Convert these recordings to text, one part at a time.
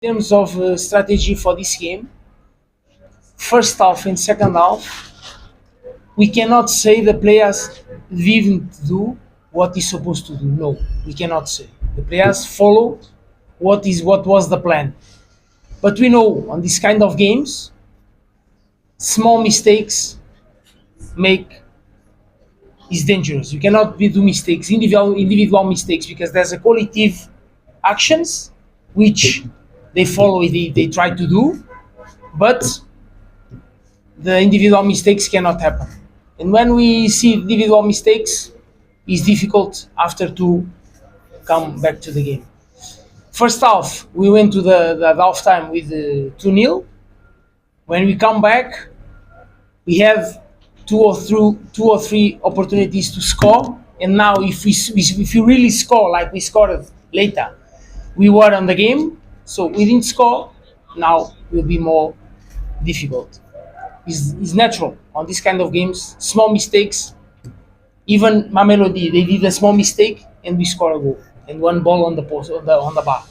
In terms of strategy for this game, first half and second half, we cannot say the players didn't do what is supposed to do. No, we cannot say. The players follow what was the plan. But we know on this kind of games, small mistakes make is dangerous. You cannot do mistakes, individual mistakes, because there's a collective actions which they follow, they try to do, but the individual mistakes cannot happen. And when we see individual mistakes, it's difficult after to come back to the game. First half, we went to the halftime with 2-0. When we come back, we have two or three opportunities to score. And now, if we really score like we scored later, we were on the game. So we didn't score. Now it will be more difficult. It's natural on this kind of games. Small mistakes. Even Mamelodi, they did a small mistake and we score a goal and one ball on the post on the bar.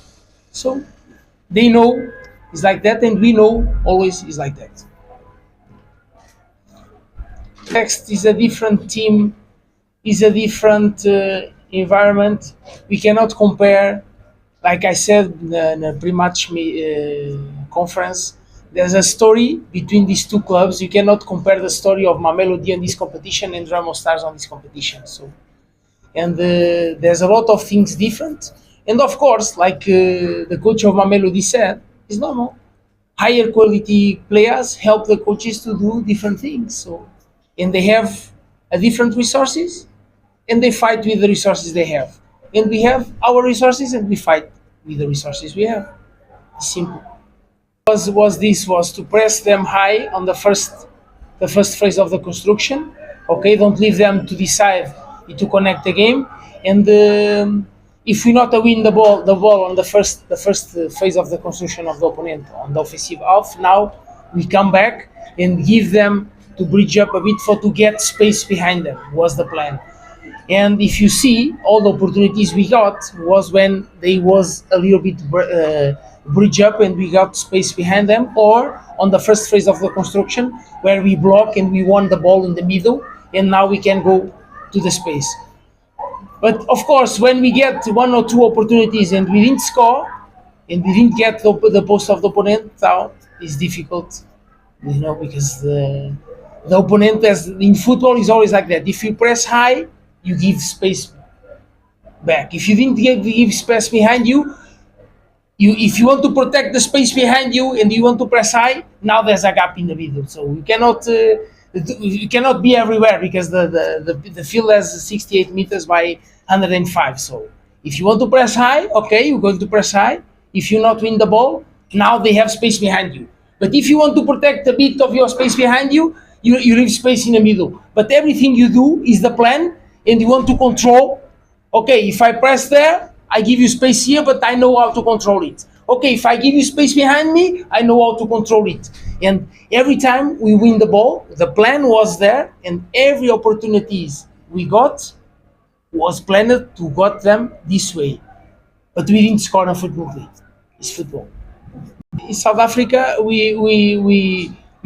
So they know it's like that, and we know always is like that. Next is a different team, is a different environment. We cannot compare. Like I said in the pre-match conference, there's a story between these two clubs. You cannot compare the story of Mamelodi on this competition and Remo Stars on this competition. So, and there's a lot of things different. And of course, like the coach of Mamelodi said, it's normal. Higher quality players help the coaches to do different things. So, and they have a different resources, and they fight with the resources they have. And we have our resources, and we fight with the resources we have. It's simple. Was to press them high on the first phase of the construction. Okay, don't leave them to decide to connect the game. And if we not win the ball on the first phase of the construction of the opponent on the offensive half, now we come back and give them to bridge up a bit to get space behind them. Was the plan. And if you see, all the opportunities we got was when they was a little bit bridge up and we got space behind them, or on the first phase of the construction where we block and we won the ball in the middle, and now we can go to the space. But of course, when we get one or two opportunities and we didn't score, and we didn't get the post of the opponent out, it's difficult, because the opponent, as in football, is always like that. If you press high, you give space back. If you didn't give space behind you, if you want to protect the space behind you and you want to press high, now there's a gap in the middle. So you cannot be everywhere, because the field has 68 meters by 105. So if you want to press high, okay, you're going to press high. If you not win the ball, now they have space behind you. But if you want to protect a bit of your space behind you, you leave space in the middle. But everything you do is the plan, and you want to control. Okay, if I press there, I give you space here, but I know how to control it. Okay, if I give you space behind me, I know how to control it. And every time we win the ball, the plan was there, and every opportunities we got was planned to got them this way. But we didn't score on football field. It's football. In South Africa, we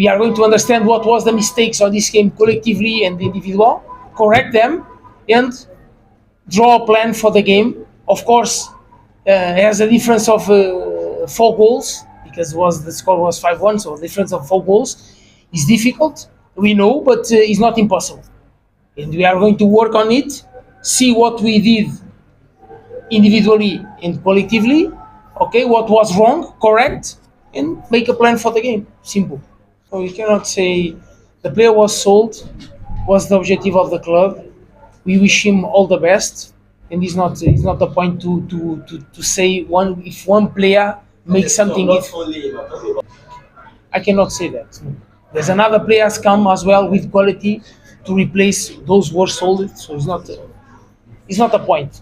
are going to understand what was the mistakes of this game collectively and individual, correct them, and draw a plan for the game. Of course, has a difference of 4 goals, because the score was 5-1, so the difference of 4 goals is difficult. We know, but it's not impossible. And we are going to work on it, see what we did individually and collectively, okay, what was wrong, correct, and make a plan for the game. Simple. So you cannot say the player was sold, was the objective of the club. We wish him all the best, and it's not the point to say if one player makes something. I cannot say that. There's another players come as well with quality to replace those who were sold. So it's not a point.